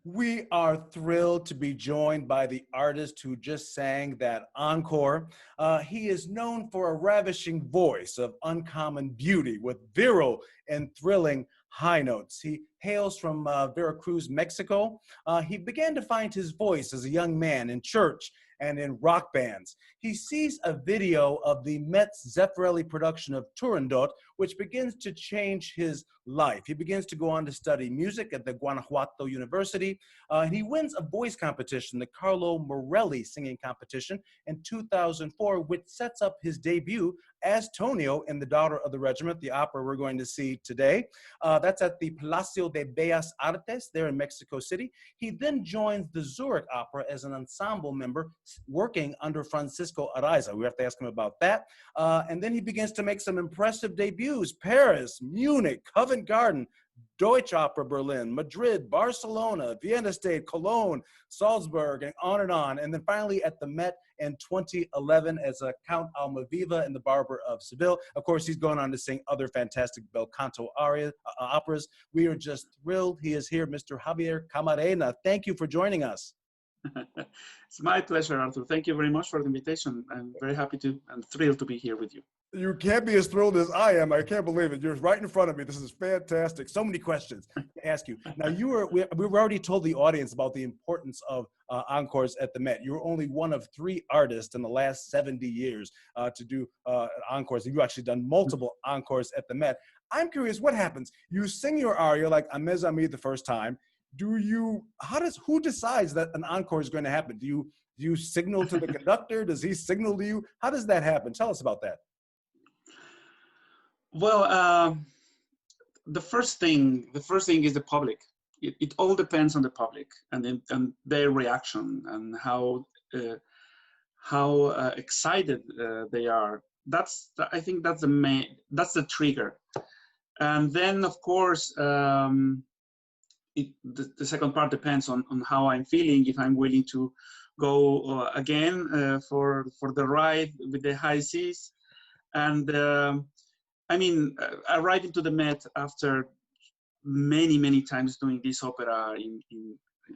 We are thrilled to be joined by the artist who just sang that encore. He is known for a ravishing voice of uncommon beauty with virile and thrilling high notes. He hails from Veracruz, Mexico. He began to find his voice as a young man in church and in rock bands. He sees a video of the Met's Zeffirelli production of Turandot, which begins to change his life. He begins to go on to study music at the Guanajuato University, and he wins a voice competition, the Carlo Morelli singing competition in 2004, which sets up his debut as Tonio in The Daughter of the Regiment, the opera we're going to see today. That's at the Palacio de Bellas Artes there in Mexico City. He then joins the Zurich Opera as an ensemble member working under Francisco Araiza. We have to ask him about that. And then he begins to make some impressive debuts: Paris, Munich, Covent Garden, Deutsche Opera Berlin, Madrid, Barcelona, Vienna State, Cologne, Salzburg, and on. And then finally at the Met in 2011 as a Count Almaviva in The Barber of Seville. Of course, he's going on to sing other fantastic bel canto operas. We are just thrilled he is here, Mr. Javier Camarena. Thank you for joining us. It's my pleasure, Arthur. Thank you very much for the invitation. I'm very happy to and thrilled to be here with you. You can't be as thrilled as I am. I can't believe it. You're right in front of me. This is fantastic. So many questions to ask you. Now, we've already told the audience about the importance of encores at the Met. You're only one of 3 artists in the last 70 years to do encores. You've actually done multiple encores at the Met. I'm curious, what happens? You sing your aria like A Mes Amis the first time. Who decides that an encore is going to happen? Do you signal to the conductor? Does he signal to you? How does that happen? Tell us about that. Well, the first thing is the public. It all depends on the public and their reaction and how excited they are. I think that's the trigger. And then of course, the second part depends on how I'm feeling. If I'm willing to go again for the ride with the high seas. And arriving to the Met after many times doing this opera it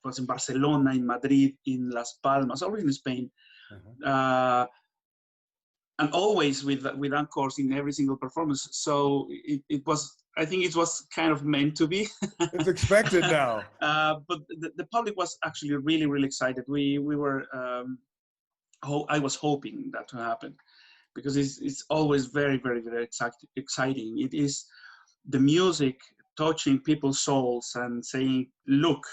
was in Barcelona, in Madrid, in Las Palmas, always in Spain, and always with encores in every single performance. So I think it was kind of meant to be. It's expected now. But the public was actually really excited. We were. I was hoping that to happen, because it's always very exciting. It is the music touching people's souls and saying, look,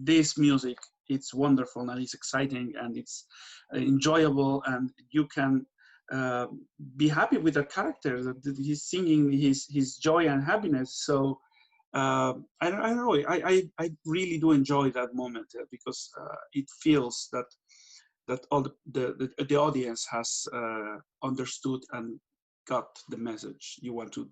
this music, it's wonderful and it's exciting and it's enjoyable, and you can be happy with the character that he's singing his joy and happiness. So I don't know, I really do enjoy that moment because it feels that all the audience has understood and got the message you want to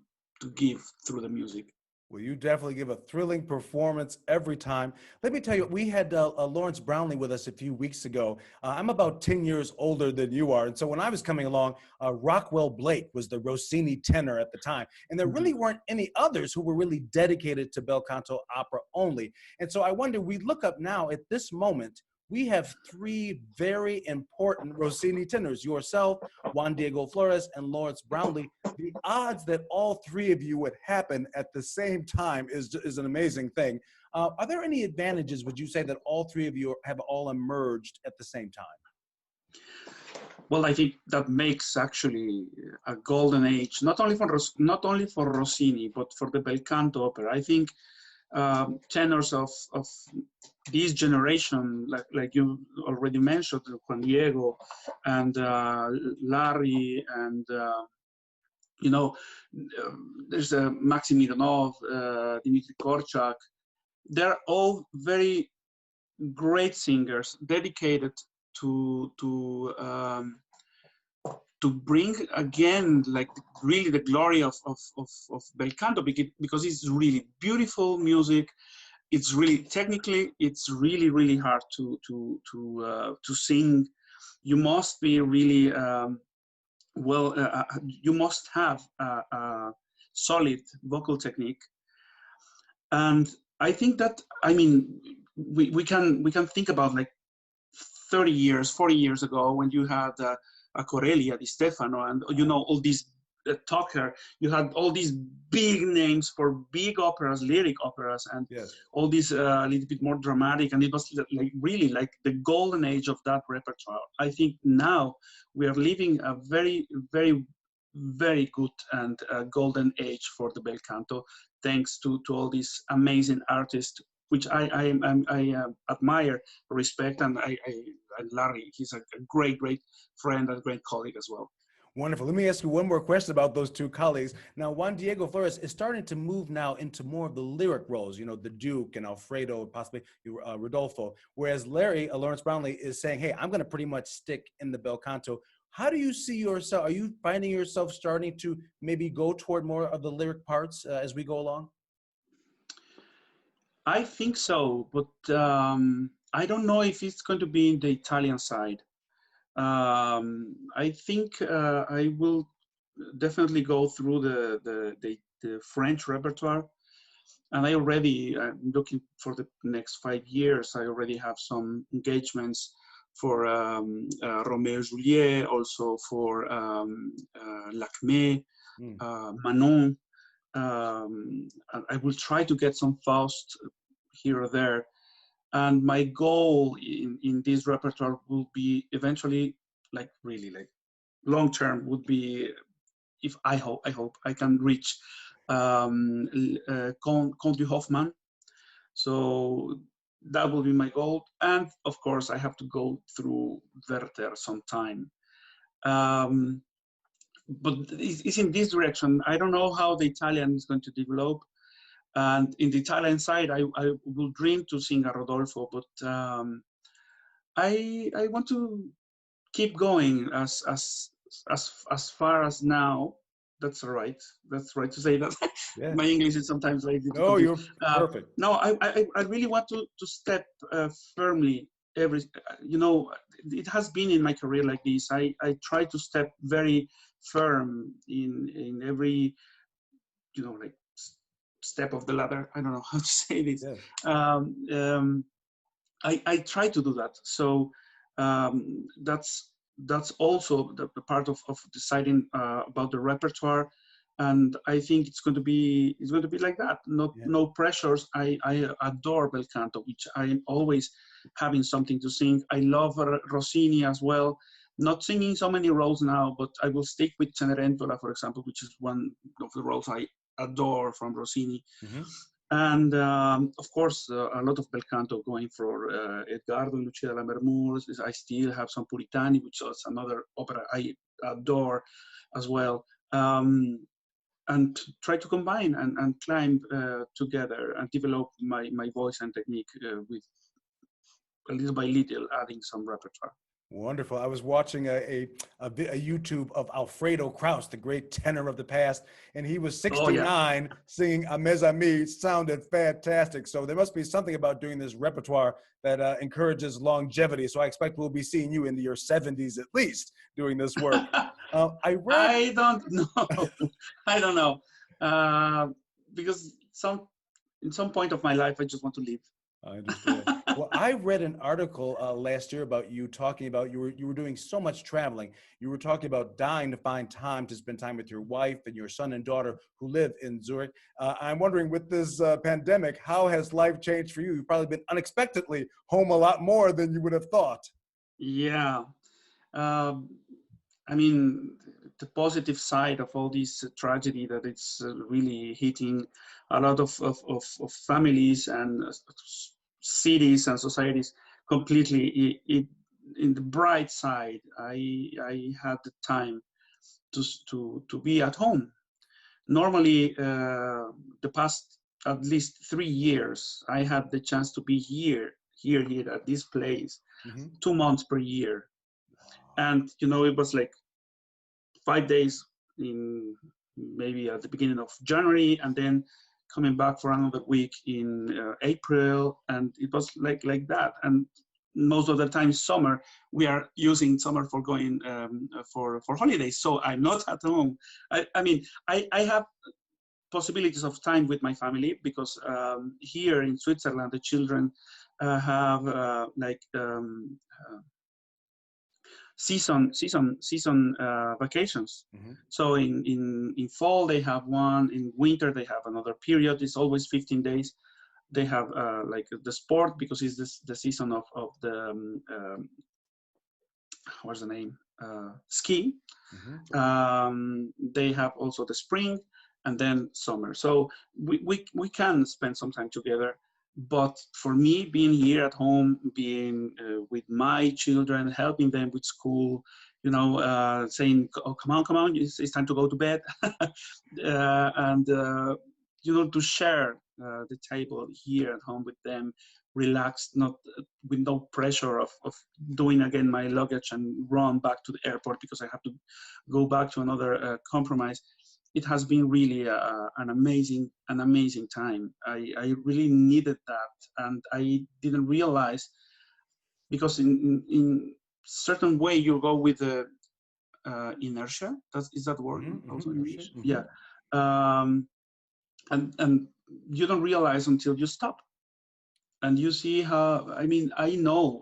give through the music. Well, you definitely give a thrilling performance every time. Let me tell you, we had Lawrence Brownlee with us a few weeks ago. I'm about 10 years older than you are. And so when I was coming along, Rockwell Blake was the Rossini tenor at the time. And there really weren't any others who were really dedicated to bel canto opera only. And so I wonder, we look up now at this moment, we have 3 very important Rossini tenors: yourself, Juan Diego Flores, and Lawrence Brownlee. The odds that all 3 of you would happen at the same time is an amazing thing. Are there any advantages, would you say, that all 3 of you have all emerged at the same time? Well, I think that makes actually a golden age, not only for Rossini, but for the bel canto opera. I think tenors of this generation, like you already mentioned, Juan Diego and Larry, and there's Maxim Mironov, Dmitry Korchak. They're all very great singers, dedicated to bring again, like, really the glory of bel canto, because it's really beautiful music. It's really technically, it's really hard to sing. You must be really you must have a solid vocal technique. And I think that, we can think about like 30 years, 40 years ago when you had a Corellia di Stefano and all these Tucker, you had all these big names for big operas, lyric operas, and Yes. all these a little bit more dramatic, and it was like really like the golden age of that repertoire. I think now we are living a very, very, very good and golden age for the bel canto, thanks to all these amazing artists, which I admire, respect, and Larry, he's a great friend and great colleague as well. Wonderful. Let me ask you one more question about those two colleagues. Now, Juan Diego Flores is starting to move now into more of the lyric roles, the Duke and Alfredo, possibly Rodolfo, whereas Larry, Lawrence Brownlee, is saying, hey, I'm going to pretty much stick in the bel canto. How do you see yourself? Are you finding yourself starting to maybe go toward more of the lyric parts as we go along? I think so, but I don't know if it's going to be in the Italian side. I think I will definitely go through the French repertoire, and I already looking for the next 5 years. I already have some engagements for Romeo and Juliet, also for Lacme, Manon. I will try to get some Faust here or there. And my goal in this repertoire will be eventually, like really like long term, would be, if I hope I can reach Count du Hoffmann. So that will be my goal. And of course, I have to go through Werther sometime. But it's in this direction. I don't know how the Italian is going to develop. And in the Italian side, I will dream to sing a Rodolfo, but I want to keep going as far as now. That's right. That's right to say that. Yeah. My English is sometimes like difficult. No, you're perfect. No, I really want to step firmly. It has been in my career like this. I try to step very firm in every, like, step of the ladder. I don't know how to say this. Yes. I try to do that. So that's also the part of deciding about the repertoire, and I think it's going to be like that. No pressures. I adore bel canto, which I'm always having something to sing. I love Rossini as well. Not singing so many roles now, but I will stick with Cenerentola, for example, which is one of the roles I adore from Rossini. Mm-hmm. And of course, a lot of bel canto going for Edgardo and Lucia Lammermoor. I still have some Puritani, which is another opera I adore as well. And try to combine and climb together and develop my voice and technique with little by little adding some repertoire. Wonderful. I was watching a YouTube of Alfredo Kraus, the great tenor of the past, and he was 69 singing A Mes Amis. Sounded fantastic. So there must be something about doing this repertoire that encourages longevity. So I expect we'll be seeing you into your 70s at least doing this work. I don't know. I don't know. Because in some point of my life, I just want to leave. I understand. Well, I read an article last year about you talking about you were doing so much traveling. You were talking about dying to find time to spend time with your wife and your son and daughter who live in Zurich. I'm wondering, with this pandemic, how has life changed for you? You've probably been unexpectedly home a lot more than you would have thought. Yeah. I mean, the positive side of all this tragedy that it's really hitting a lot of families and cities and societies completely. In the bright side, I had the time to be at home. Normally, the past at least 3 years, I had the chance to be here at this place, 2 months per year. And, it was like 5 days in maybe at the beginning of January, and then coming back for another week in April. And it was like that. And most of the time, summer, we are using summer for going for holidays. So I'm not at home. I mean, I have possibilities of time with my family, because here in Switzerland, the children have season vacations. Mm-hmm. So in fall they have one, in winter they have another period. It's always 15 days. They have like the sport, because it's the season of the what's the name, ski. They have also the spring and then summer. So we can spend some time together. But for me, being here at home, being with my children, helping them with school, saying, "Oh, come on, it's time to go to bed," and to share the table here at home with them, relaxed, not with no pressure of doing again my luggage and run back to the airport because I have to go back to another compromise. It has been really an amazing time. I really needed that, and I didn't realize, because in certain way you go with the inertia. Is that word also in English? Mm-hmm. Yeah, and you don't realize until you stop, and you see how. I mean, I know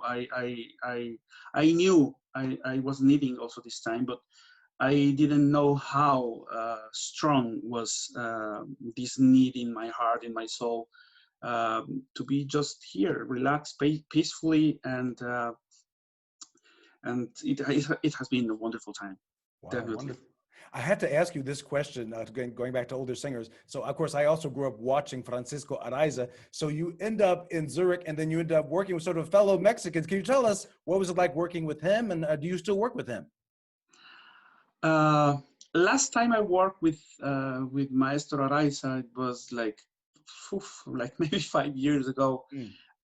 I knew I was needing also this time, but I didn't know how strong was this need in my heart, in my soul, to be just here, relaxed, peacefully, and it has been a wonderful time. Wow, Definitely. wonderful. I had to ask you this question, going back to older singers. So, of course, I also grew up watching Francisco Araiza. So you end up in Zurich, and then you end up working with sort of fellow Mexicans. Can you tell us what was it like working with him, and do you still work with him? Last time I worked with Maestro Araiza, it was like maybe 5 years ago.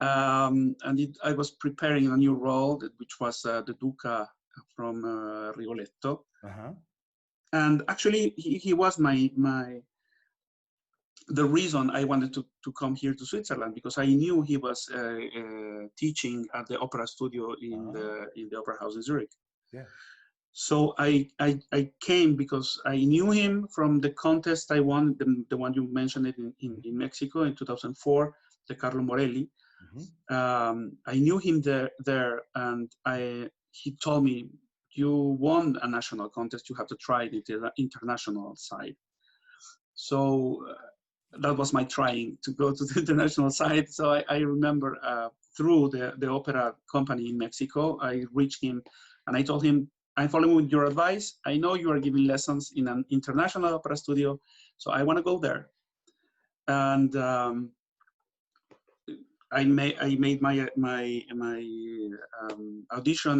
And I was preparing a new role, which was the Duca from Rigoletto. And actually, he was the reason I wanted to come here to Switzerland, because I knew he was teaching at the opera studio in the opera house in Zurich. Yeah. So I came because I knew him from the contest I won, the one you mentioned it in Mexico in 2004, the Carlo Morelli. I knew him there, and he told me, "You won a national contest, you have to try the international side." So that was my trying to go to the international side. So I remember through the opera company in Mexico, I reached him and I told him, "I'm following your advice. I know you are giving lessons in an international opera studio, so I want to go there." And I made my audition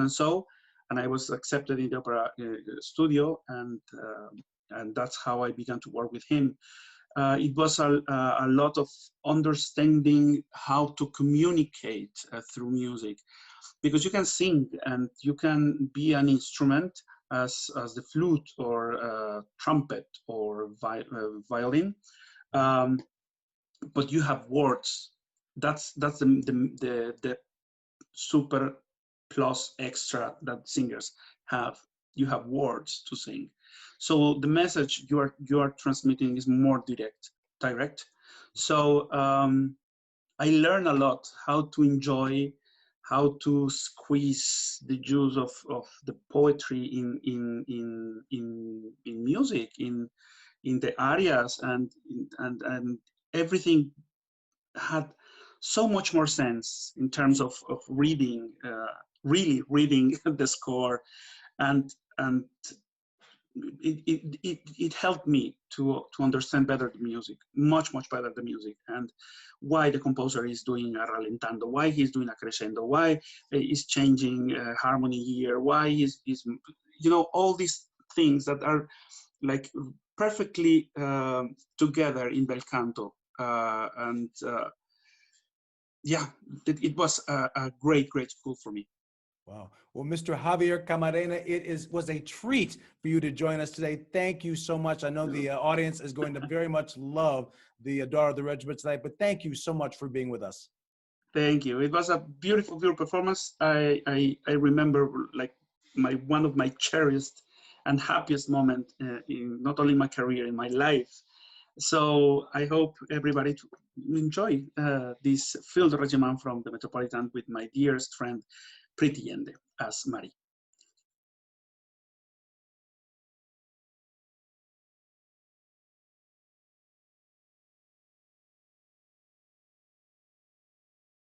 and I was accepted in the opera studio, and that's how I began to work with him. It was a lot of understanding how to communicate through music, because you can sing and you can be an instrument as the flute or trumpet or violin, but you have words. That's the super plus extra that singers have. You have words to sing, so the message you are transmitting is more direct. So I learned a lot how to enjoy, how to squeeze the juice of the poetry in music, in the arias, and everything had so much more sense in terms of reading, really reading the score, and it helped me to understand better the music, much better the music, and why the composer is doing a rallentando, why he's doing a crescendo, why he's changing harmony here, why he's all these things that are like perfectly together in bel canto, and yeah, it was a great school for me. Wow. Well, Mr. Javier Camarena, was a treat for you to join us today. Thank you so much. I know the audience is going to very much love the Daughter of the Regiment tonight, but thank you so much for being with us. Thank you. It was a beautiful performance. I remember like one of my cherished and happiest moment in not only my career, in my life. So I hope everybody to enjoy this field regiment from the Metropolitan with my dearest friend, Pretty Yende, as Mari.